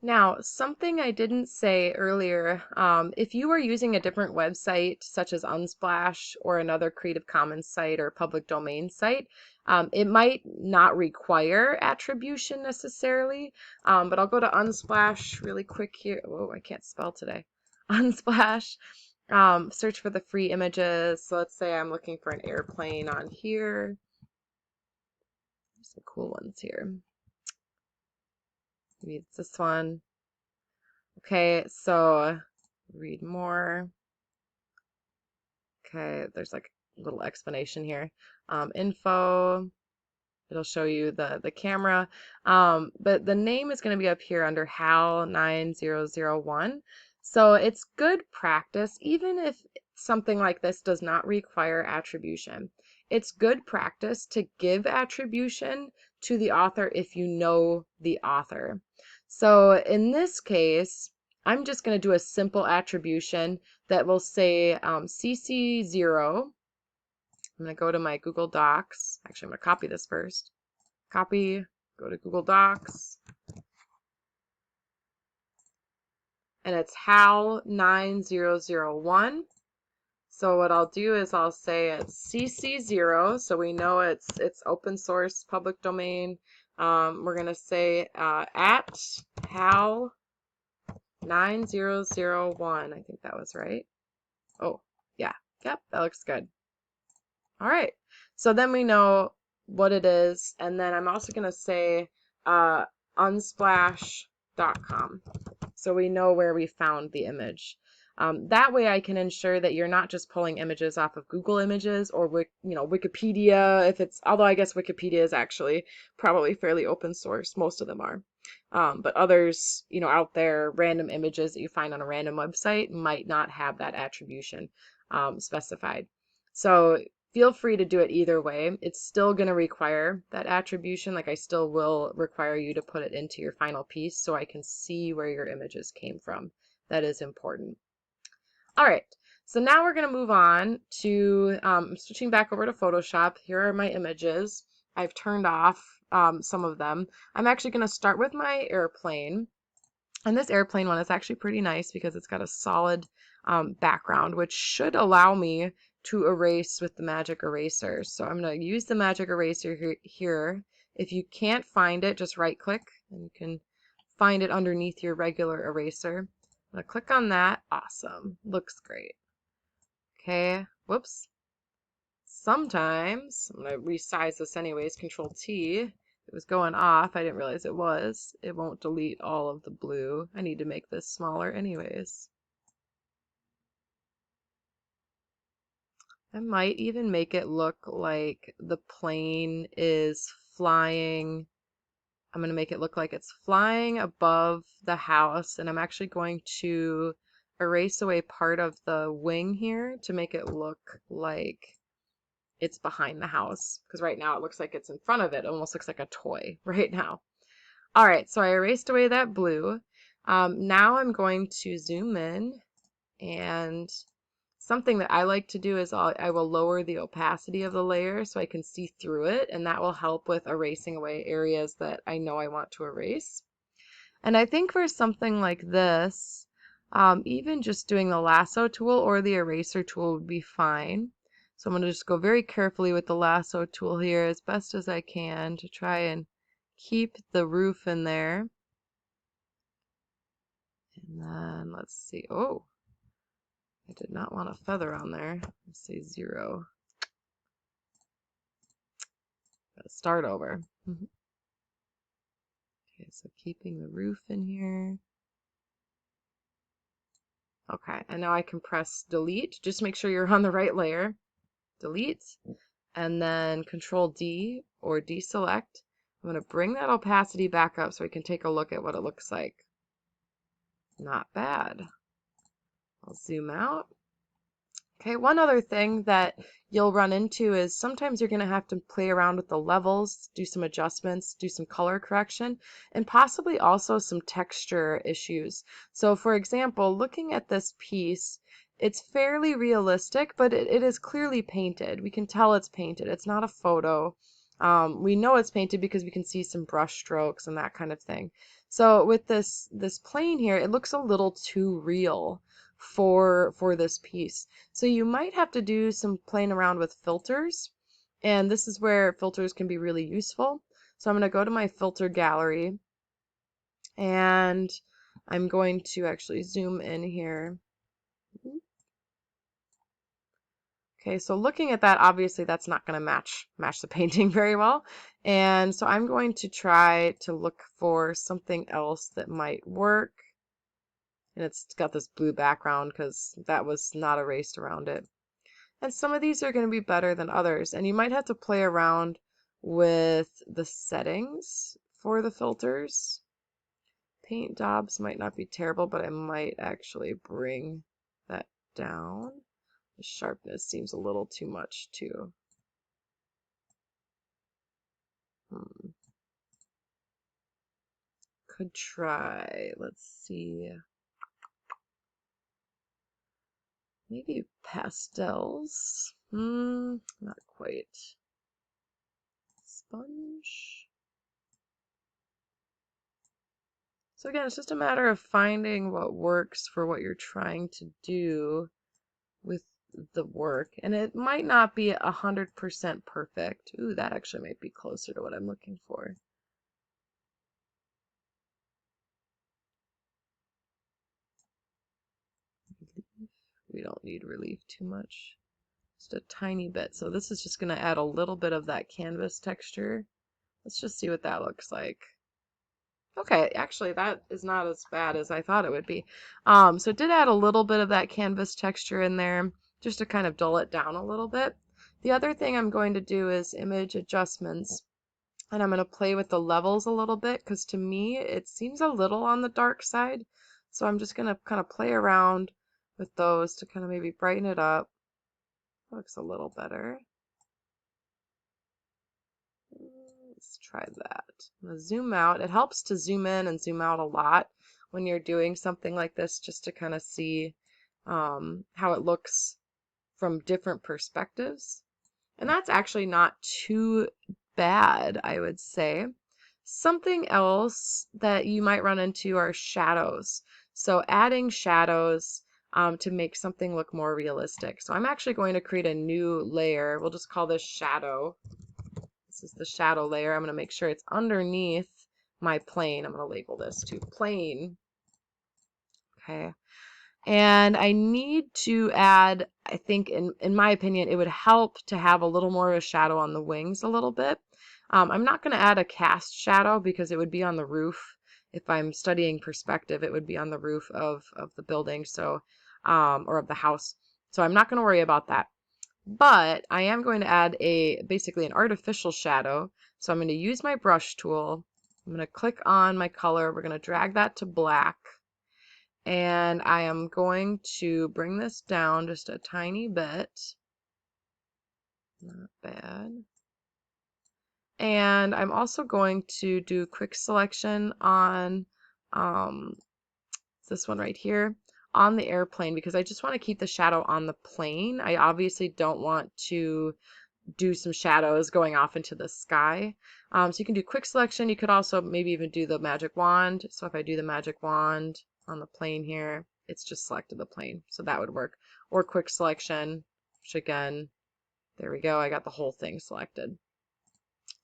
Now, something I didn't say earlier, if you are using a different website, such as Unsplash or another Creative Commons site or public domain site, it might not require attribution necessarily, but I'll go to Unsplash really quick here. Oh, I can't spell today. Unsplash, search for the free images. So let's say I'm looking for an airplane on here. There's some cool ones here. Maybe it's this one. Okay, so read more. Okay, there's like a little explanation here. Info, it'll show you the camera. But the name is going to be up here under HAL 9001. So it's good practice, even if something like this does not require attribution. It's good practice to give attribution to the author if you know the author. So in this case, I'm just going to do a simple attribution that will say CC0. I'm going to go to my Google Docs. Actually, I'm going to copy this first. Copy, go to Google Docs, and it's HAL 9001. So what I'll do is I'll say it's CC0, so we know it's open source, public domain. We're going to say at HAL 9001. I think that was right. Oh, yeah. Yep, that looks good. All right. So then we know what it is. And then I'm also going to say unsplash.com. So we know where we found the image. That way I can ensure that you're not just pulling images off of Google Images or Wikipedia, if it's, although I guess Wikipedia is actually probably fairly open source. Most of them are. But others, out there, random images that you find on a random website might not have that attribution specified. So feel free to do it either way. It's still going to require that attribution. Like I still will require you to put it into your final piece so I can see where your images came from. That is important. All right, so now we're going to move on to switching back over to Photoshop. Here are my images. I've turned off some of them. I'm actually going to start with my airplane. And this airplane one is actually pretty nice because it's got a solid background, which should allow me to erase with the magic eraser. So I'm going to use the magic eraser here. If you can't find it, just right click and you can find it underneath your regular eraser. I'm going to click on that. Awesome. Looks great. Okay. Whoops. Sometimes, I'm going to resize this anyways, Control T. It was going off. I didn't realize it was. It won't delete all of the blue. I need to make this smaller anyways. I might even make it look like the plane is flying. I'm going to make it look like it's flying above the house, and I'm actually going to erase away part of the wing here to make it look like it's behind the house, because right now it looks like it's in front of it. It almost looks like a toy right now. All right, so I erased away that blue. Now I'm going to zoom in, and something that I like to do is I will lower the opacity of the layer so I can see through it, and that will help with erasing away areas that I know I want to erase. And I think for something like this, even just doing the lasso tool or the eraser tool would be fine. So I'm going to just go very carefully with the lasso tool here as best as I can to try and keep the roof in there. And then let's see. Oh, I did not want a feather on there. Let's say 0. Gotta start over. Okay, so keeping the roof in here. Okay, and now I can press delete. Just make sure you're on the right layer. Delete, and then Control D or deselect. I'm going to bring that opacity back up so we can take a look at what it looks like. Not bad. I'll zoom out. Okay, one other thing that you'll run into is sometimes you're going to have to play around with the levels, do some adjustments, do some color correction, and possibly also some texture issues. So for example, looking at this piece, it's fairly realistic, but it is clearly painted. We can tell it's painted. It's not a photo. We know it's painted because we can see some brush strokes and that kind of thing. So with this plane here, it looks a little too real for this piece. So you might have to do some playing around with filters, and this is where filters can be really useful. So I'm going to go to my filter gallery, and I'm going to actually zoom in here. Okay, so looking at that, obviously that's not going to match the painting very well. And so I'm going to try to look for something else that might work. And it's got this blue background because that was not erased around it. And some of these are going to be better than others. And you might have to play around with the settings for the filters. Paint jobs might not be terrible, but I might actually bring that down. The sharpness seems a little too much too. Could try, let's see, maybe pastels. Not quite. Sponge. So again, it's just a matter of finding what works for what you're trying to do with the work. And it might not be 100% perfect. Ooh, that actually might be closer to what I'm looking for. We don't need relief too much. Just a tiny bit. So this is just going to add a little bit of that canvas texture. Let's just see what that looks like. Okay, actually that is not as bad as I thought it would be. So it did add a little bit of that canvas texture in there, just to kind of dull it down a little bit. The other thing I'm going to do is image adjustments, and I'm going to play with the levels a little bit, because to me it seems a little on the dark side. So I'm just going to kind of play around with those to kind of maybe brighten it up. Looks a little better. Let's try that. I'm going to zoom out. It helps to zoom in and zoom out a lot when you're doing something like this, just to kind of see how it looks from different perspectives. And that's actually not too bad, I would say. Something else that you might run into are shadows. So adding shadows to make something look more realistic. So I'm actually going to create a new layer. We'll just call this shadow. This is the shadow layer. I'm going to make sure it's underneath my plane. I'm going to label this to plane. Okay. And I need to add, I think in my opinion, it would help to have a little more of a shadow on the wings a little bit. I'm not going to add a cast shadow because it would be on the roof. If I'm studying perspective, it would be on the roof of the building, so or of the house. So I'm not going to worry about that. But I am going to add basically an artificial shadow. So I'm going to use my brush tool. I'm going to click on my color. We're going to drag that to black. And I am going to bring this down just a tiny bit. Not bad. And I'm also going to do quick selection on this one right here on the airplane, because I just want to keep the shadow on the plane. I obviously don't want to do some shadows going off into the sky. So you can do quick selection. You could also maybe even do the magic wand. So if I do the magic wand on the plane here, it's just selected the plane. So that would work. Or quick selection, which again, there we go. I got the whole thing selected.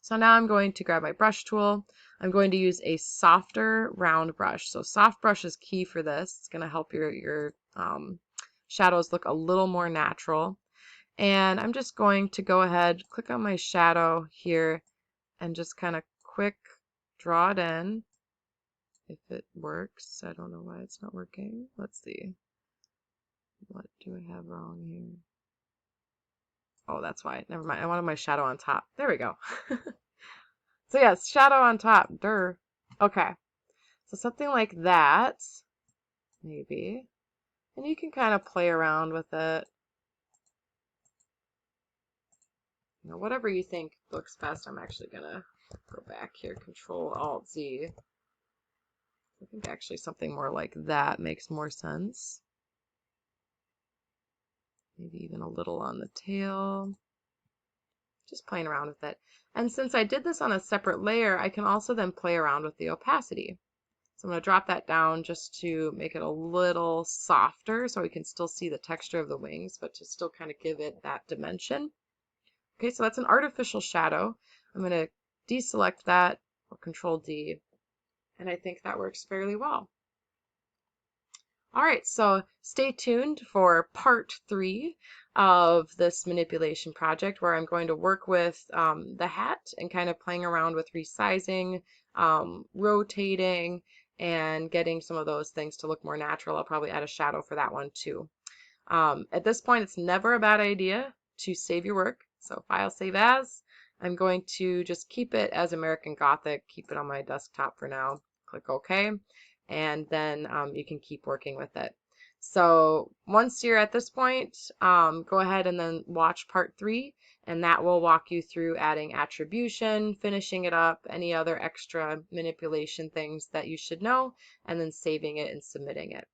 So now I'm going to grab my brush tool. I'm going to use a softer round brush. So soft brush is key for this. It's going to help your shadows look a little more natural. And I'm just going to go ahead, click on my shadow here, and just kind of quick draw it in. If it works. I don't know why it's not working. Let's see. What do I have wrong here? Oh, that's why. Never mind. I wanted my shadow on top. There we go. So yes, shadow on top. Durr. Okay. So something like that, maybe. And you can kind of play around with it. You know, whatever you think looks best. I'm actually going to go back here, Control-Alt-Z. I think actually something more like that makes more sense. Maybe even a little on the tail. Just playing around with it. And since I did this on a separate layer, I can also then play around with the opacity. So I'm going to drop that down just to make it a little softer so we can still see the texture of the wings, but to still kind of give it that dimension. Okay, so that's an artificial shadow. I'm going to deselect that, or Control D, and I think that works fairly well. All right, so stay tuned for part 3 of this manipulation project where I'm going to work with the hat and kind of playing around with resizing, rotating, and getting some of those things to look more natural. I'll probably add a shadow for that one too. At this point, it's never a bad idea to save your work. So File, Save As. I'm going to just keep it as American Gothic, keep it on my desktop for now. Click OK, and then you can keep working with it. So once you're at this point, go ahead and then watch part 3, and that will walk you through adding attribution, finishing it up, any other extra manipulation things that you should know, and then saving it and submitting it.